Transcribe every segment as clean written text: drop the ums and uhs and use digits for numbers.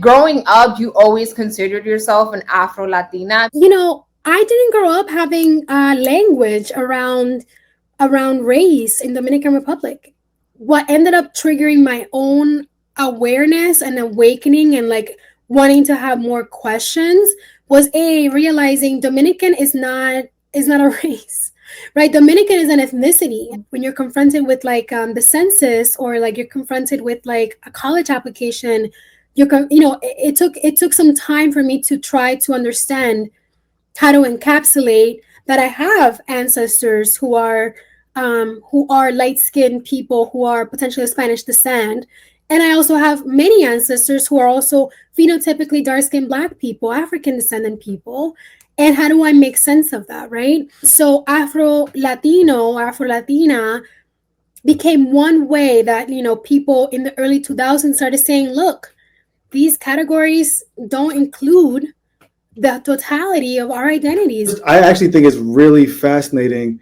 Growing up, you always considered yourself an Afro-Latina. I didn't grow up having language around race in Dominican Republic. What ended up triggering my own awareness and awakening and like wanting to have more questions was realizing Dominican is not a race, right? Dominican is an ethnicity. When you're confronted with like the census, or like you're confronted with like a college application, it took some time for me to try to understand how to encapsulate that I have ancestors who are light skinned people who are potentially of Spanish descent. And I also have many ancestors who are also phenotypically dark skinned Black people, African descendant people. And how do I make sense of that, right? So Afro Latina became one way that, people in the early 2000s started saying, look, these categories don't include the totality of our identities. I actually think it's really fascinating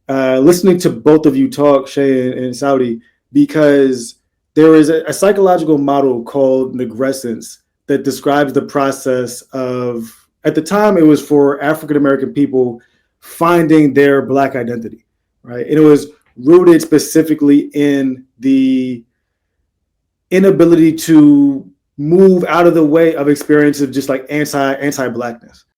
listening to both of you talk, Shay and Saudi, because there is a psychological model called negrescence that describes the process of, at the time, it was for African American people finding their Black identity, right? And it was rooted specifically in the inability to move out of the way of experience of just like anti blackness.